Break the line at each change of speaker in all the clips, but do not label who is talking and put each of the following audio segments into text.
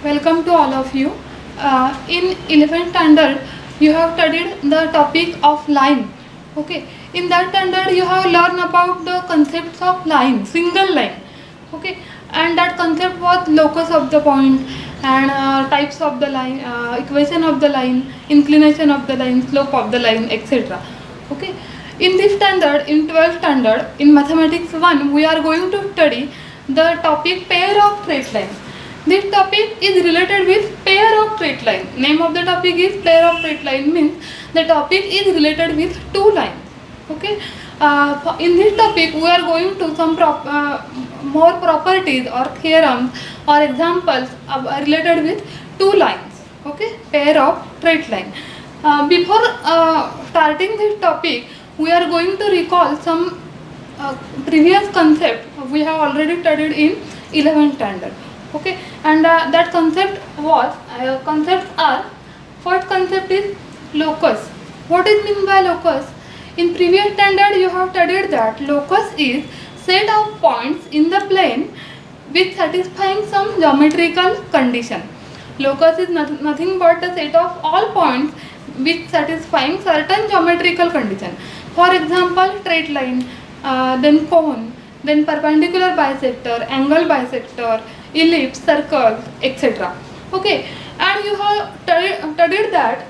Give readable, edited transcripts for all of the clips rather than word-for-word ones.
Welcome to all of you. In 11th standard, you have studied the topic of line. Okay. In that standard, you have learned about the concepts of line, single line. Okay. And that concept was locus of the point and types of the line, equation of the line, inclination of the line, slope of the line, etc. Okay. In this standard, in 12th standard, in mathematics 1, we are going to study the topic pair of straight lines. This topic is related with pair of straight line. Name of the topic is pair of straight line, means the topic is related with two lines. Okay. In this topic we are going to some more properties or theorems or examples related with two lines. Okay, pair of straight line. Before starting this topic, we are going to recall some previous concept we have already studied in 11th standard. Okay, and that concepts are, first concept is locus. What is meant by locus? In previous standard you have studied that locus is set of points in the plane with satisfying some geometrical condition. Locus is nothing but the set of all points with satisfying certain geometrical condition. For example, straight line, then cone, then perpendicular bisector, angle bisector, ellipse, circle, etc. Okay, and you have studied that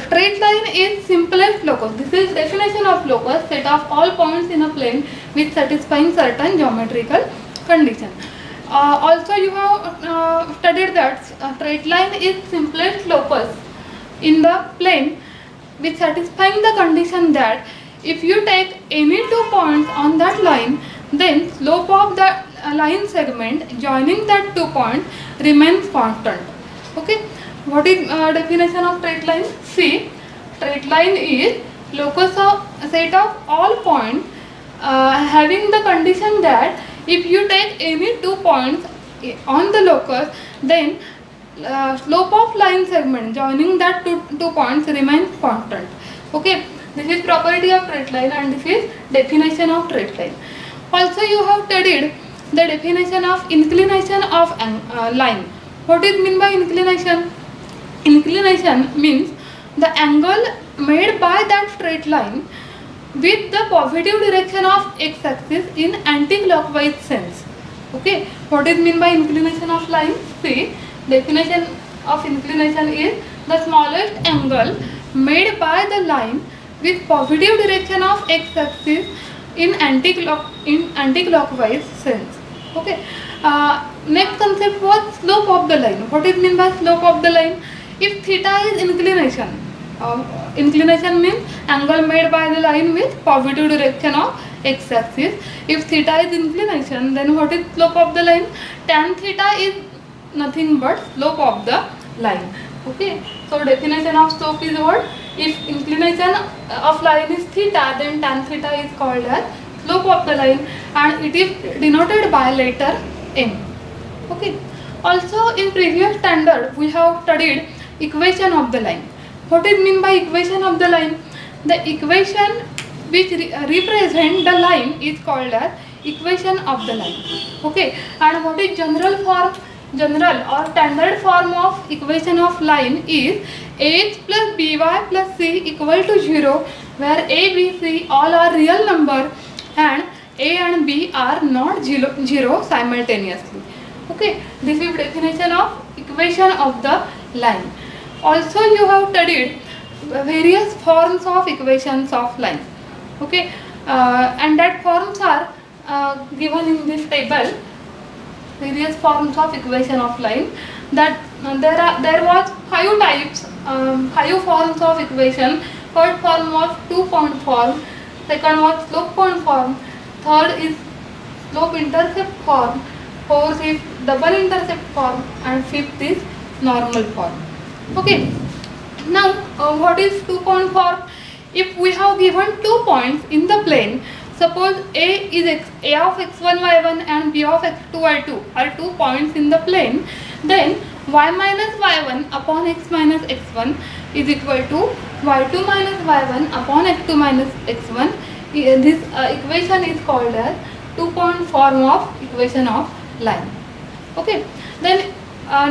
straight line is simplest locus. This is definition of locus, set of all points in a plane with satisfying certain geometrical condition. Also you have studied that straight line is simplest locus in the plane with satisfying the condition that if you take any two points on that line, then slope of the line segment joining that two points remains constant. Okay, what is definition of straight line? See, straight line is locus of set of all points having the condition that if you take any two points on the locus, then slope of line segment joining that two points remains constant. Okay, this is property of straight line and this is definition of straight line. Also you have studied the definition of inclination of line. What is mean by inclination? Inclination means the angle made by that straight line with the positive direction of x-axis in anti-clockwise sense. Okay, what is mean by inclination of line? See, definition of inclination is the smallest angle made by the line with positive direction of x-axis in anti-clockwise sense. Okay. Next concept was slope of the line. What is mean by slope of the line? If theta is inclination, inclination means angle made by the line with positive direction of x-axis. If theta is inclination, then what is slope of the line? Tan theta is nothing but slope of the line. Okay. So definition of slope is what? If inclination of line is theta, then tan theta is called as slope of the line and it is denoted by letter m. Okay. Also in previous standard we have studied equation of the line. What is mean by equation of the line? The equation which represent the line is called as equation of the line. Okay. And what is general form? General or standard form of equation of line is h plus by plus c equal to 0, where a, b, c all are real number and a and b are not zero simultaneously. Okay, this is definition of equation of the line. Also you have studied various forms of equations of line. Okay, and that forms are given in this table. Various forms of equation of line. That there was 5 types, 5 forms of equation. First form was 2-point form, second was slope point form, third is slope intercept form, fourth is double intercept form, and fifth is normal form. Okay. Now what is 2-point form? If we have given 2 points in the plane, suppose a of x1 y1 and b of x2 y2 are 2 points in the plane, then y minus y1 upon x minus x1 is equal to y2 minus y1 upon x2 minus x1. This equation is called as 2-point form of equation of line. Okay, then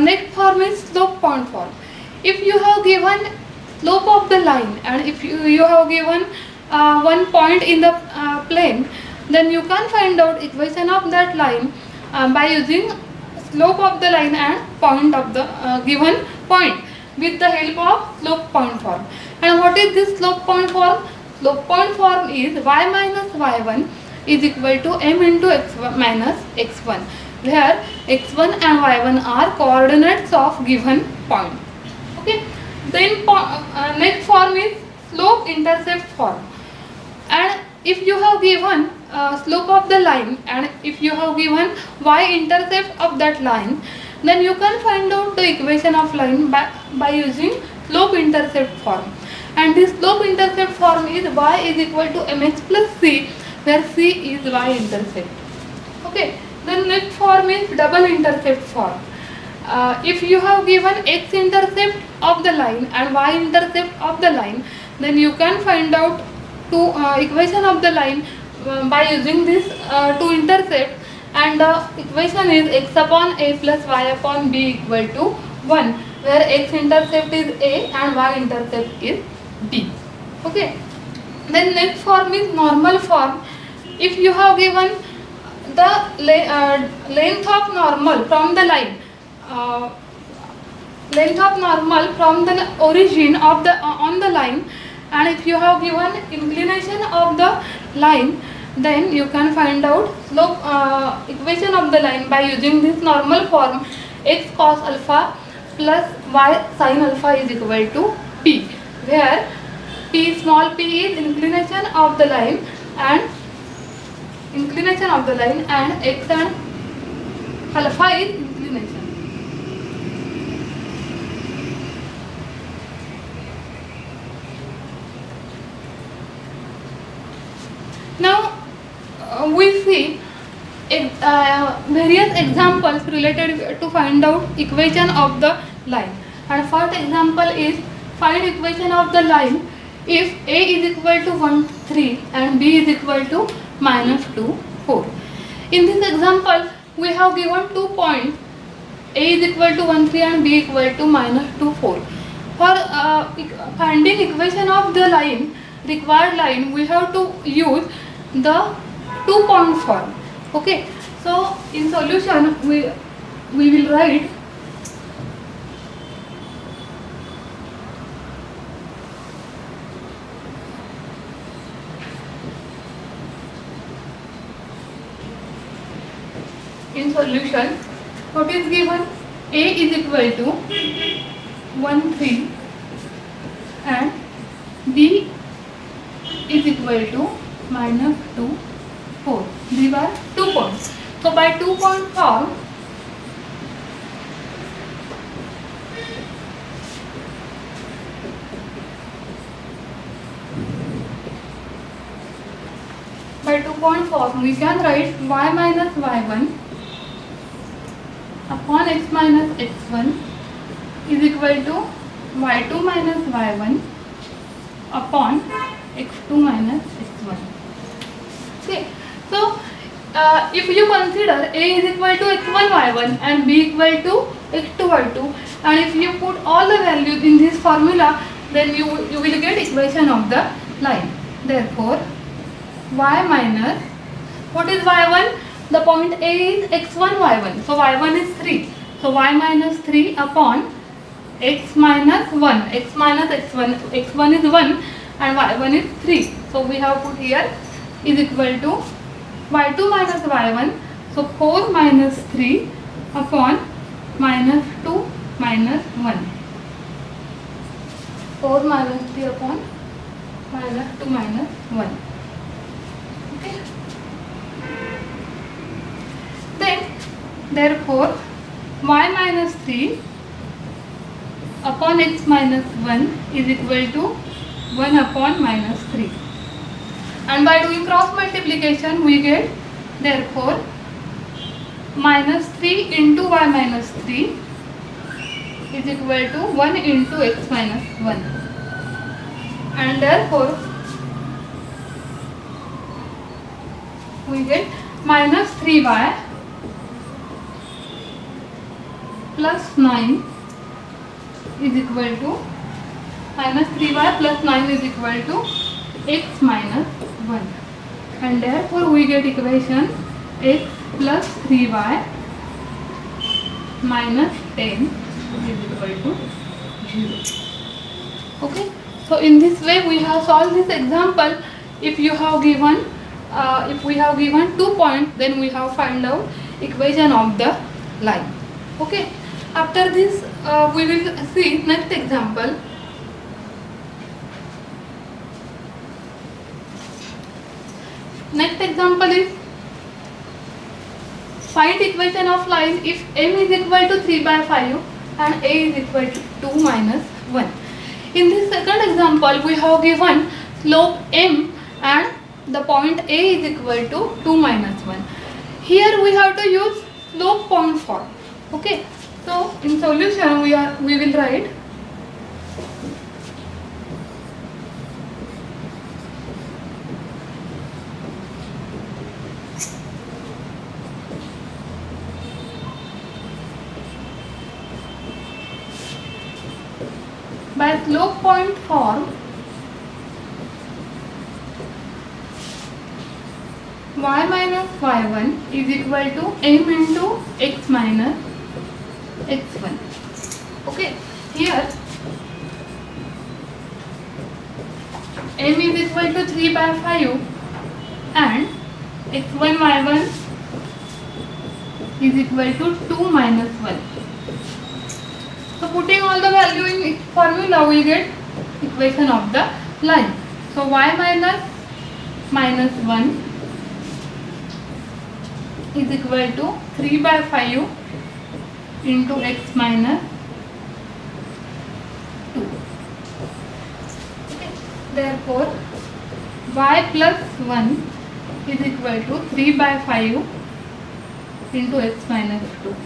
next form is slope point form. If you have given slope of the line and if you have given one point in the plane, then you can find out equation of that line by using slope of the line and point of the given point with the help of slope point form. And what is this slope point form? Slope point form is y minus y1 is equal to m into x1 minus x1, where x1 and y1 are coordinates of given point. Okay. Then next form is slope intercept form. And if you have given slope of the line and if you have given y-intercept of that line, then you can find out the equation of line by using slope intercept form. And this slope intercept form is y is equal to mx plus c, where c is y-intercept. Okay. Then next form is double intercept form. If you have given x-intercept of the line and y-intercept of the line, then you can find out two equation of the line by using this two intercept, and the equation is x upon a plus y upon b equal to 1, where x-intercept is a and y-intercept is b. Okay. Then next form is normal form. If you have given the length of normal from the line, length of normal from the origin of the on the line, and if you have given inclination of the line, then you can find out slope equation of the line by using this normal form, x cos alpha plus y sin alpha is equal to p, where p small p is inclination of the line and x and alpha is inclination. Now we see various examples related to find out equation of the line. And first example is find equation of the line if a is equal to 1 3 and b is equal to minus 2 4. In this example we have given 2 points, a is equal to 1 3 and b equal to minus 2 4. For finding equation of the line, required line, we have to use the 2 point form. Okay, so in solution we will write in solution what is given, a is equal to 1 3 and b is equal to minus 2 4. These are 2 points. So by 2 point form, we can write y minus y1 upon x minus x1 is equal to y2 minus y1 upon x2 minus x1. Okay, so if you consider a is equal to x1 y1 and b equal to x2 y2, and if you put all the values in this formula, then you will get equation of the line. Therefore y minus, what is y1? The point a is x1 y1, so y1 is 3, so y minus 3 upon x minus 1, x minus x1, x1 is 1 and y1 is 3, so we have put here is equal to y2 minus y1, so 4 minus 3 upon minus 2 minus 1, 4 minus 3 upon minus 2 minus 1. Okay. Then therefore y minus 3 upon x minus 1 is equal to 1 upon minus 3. And by doing cross multiplication we get, therefore minus 3 into y minus 3 is equal to 1 into x minus 1. And therefore we get minus 3y plus 9 is equal to minus 3y plus 9 is equal to x minus 1, and therefore we get equation x plus 3y minus 10 is equal to 0. Okay, so in this way we have solved this example. If you have given if we have given 2 points, then we have find out equation of the line. Okay, after this we will see next example. Next example is find equation of line if m is equal to 3 by 5 and a is equal to 2 minus 1. In this second example, we have given slope m and the point a is equal to 2 minus 1. Here we have to use slope point form. Okay, so in solution we will write by slope point form y minus y1 is equal to m into x minus x1. Okay, here m is equal to 3 by 5 and x1 y1 is equal to 2 minus 1. So putting all the value in formula, we get equation of the line. So y minus 1 is equal to 3 by 5 into x minus 2. Okay. Therefore, y plus 1 is equal to 3 by 5 into x minus 2.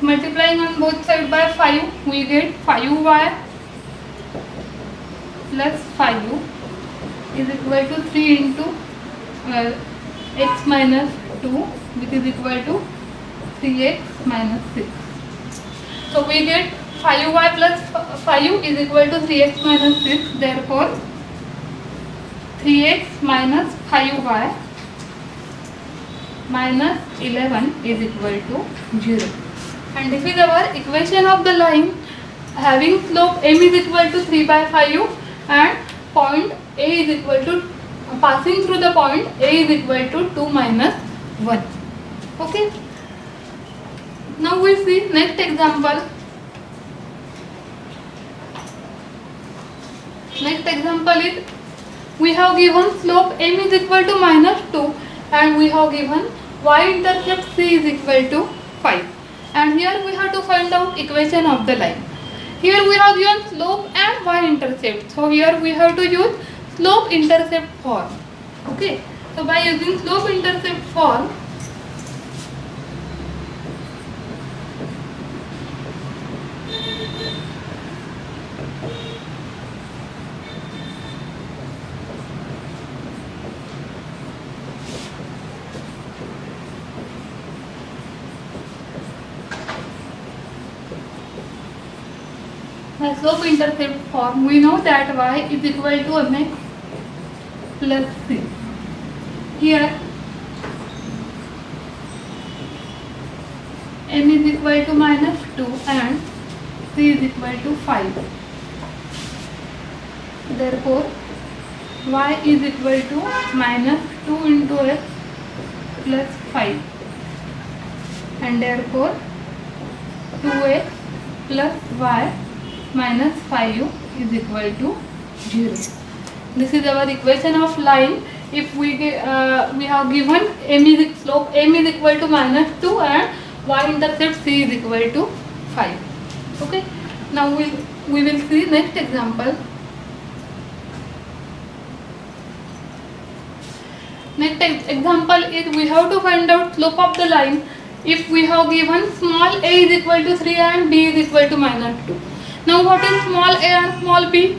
Multiplying on both sides by 5, we get 5y plus 5 is equal to 3 into x minus 2, which is equal to 3x minus 6. So we get 5y plus 5 is equal to 3x minus 6. Therefore, 3x minus 5y minus 11 is equal to 0. And this is our equation of the line having slope m is equal to 3 by 5 and point A is equal to passing through the point A is equal to 2 minus 1. Okay. Now we see next example. Next example is we have given slope m is equal to minus 2 and we have given y-intercept c is equal to 5. And here we have to find out equation of the line. Here we have given slope and y-intercept. So here we have to use slope-intercept form. Okay. So by using slope-intercept form, by slope-intercept form, we know that y is equal to mx plus c. Here m is equal to minus 2 and c is equal to 5. Therefore, y is equal to minus 2 into x plus 5 and therefore 2x plus y minus 5 is equal to 0. This is our equation of line. If we have given slope m is equal to minus 2 and y-intercept c is equal to 5. Okay. Now we will see next example. Next example is we have to find out slope of the line if we have given small a is equal to 3 and b is equal to minus 2. Now what is small a and small b?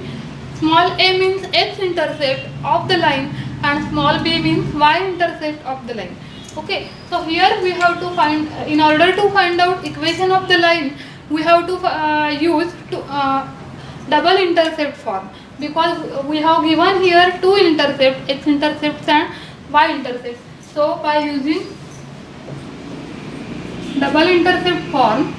Small a means x-intercept of the line and small b means y-intercept of the line. Okay, so here we have to find, in order to find out equation of the line, we have to use double intercept form, because we have given here two intercepts, x intercepts and y intercepts. So by using double intercept form,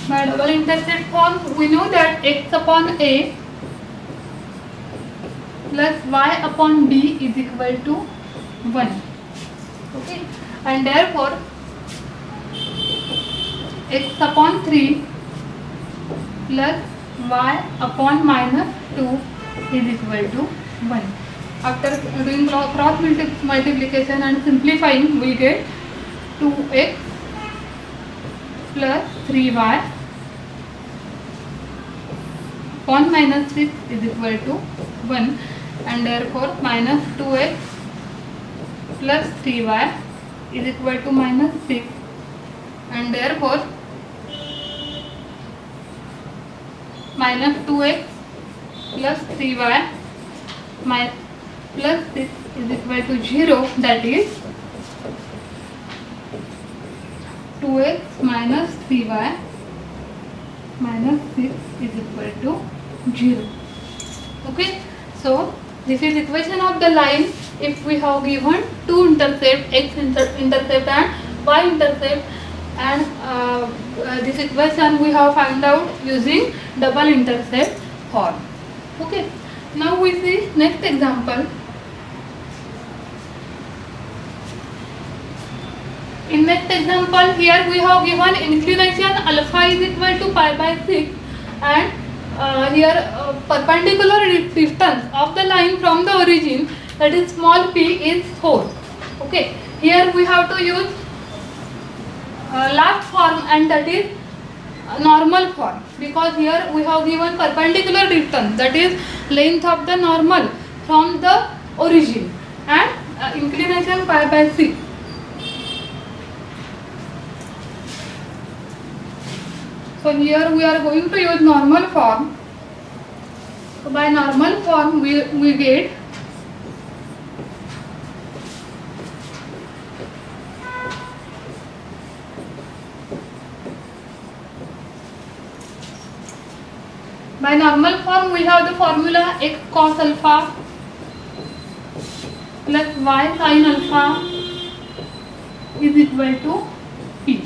by double intercept form we know that x upon a plus y upon b is equal to 1. Okay, and therefore x upon 3 plus y upon minus 2 is equal to 1. After doing cross multiplication and simplifying, we get 2x plus 3y upon minus 6 is equal to 1, and therefore minus 2x plus 3y is equal to minus 6, and therefore minus 2x plus 3y plus 6 is equal to 0, that is 2x minus 3y minus 6 is equal to 0. Okay, so this is equation of the line if we have given two intercept, x intercept and y intercept, and this equation we have found out using double intercept form. Okay, now we see next example. In next example, here we have given inclination alpha is equal to pi by 6, and here perpendicular distance of the line from the origin, that is small p, is 4. Okay, here we have to use last form, and that is normal form, because here we have given perpendicular distance, that is length of the normal from the origin, and inclination pi by 6. So here we are going to use normal form. So by normal form we get by normal form we have the formula x cos alpha plus y sin alpha is equal to p.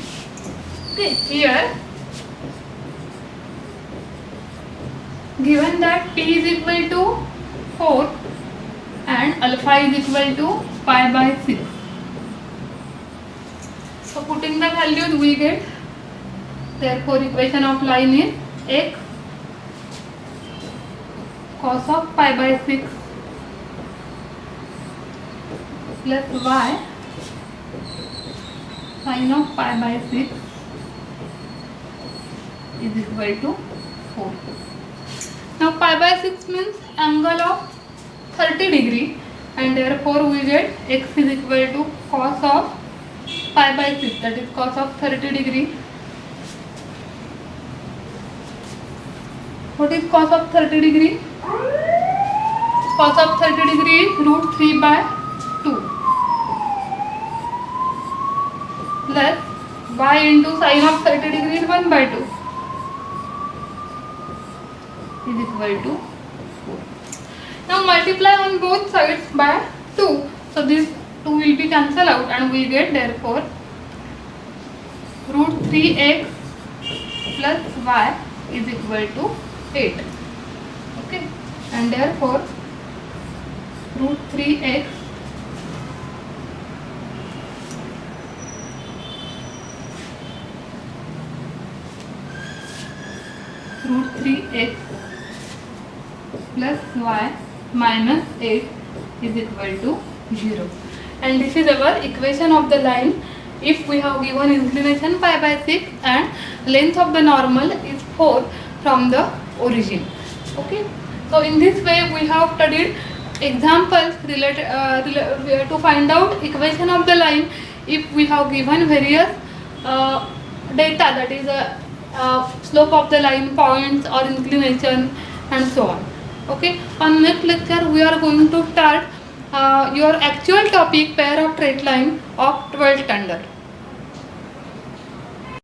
Okay, here given that p is equal to 4 and alpha is equal to pi by 6. So putting the values we get, therefore equation of line is x cos of pi by 6 plus y sin of pi by 6 is equal to 4. Now pi by 6 means angle of 30 degree, and therefore we get x is equal to cos of pi by 6, that is cos of 30 degree. What is cos of 30 degree? Cos of 30 degree is root 3 by 2 plus y into sin of 30 degree is 1 by 2 is equal to 4. Now multiply on both sides by 2. So this 2 will be cancelled out, and we get therefore root 3x plus y is equal to 8. Okay, and therefore root 3x root 3x plus y minus 8 is equal to 0. And this is our equation of the line if we have given inclination pi by 6 and length of the normal is 4 from the origin. Okay, so in this way we have studied examples related to find out equation of the line if we have given various data, that is slope of the line, points or inclination, and so on. Okay, on next lecture we are going to start your actual topic pair of straight line of 12th standard.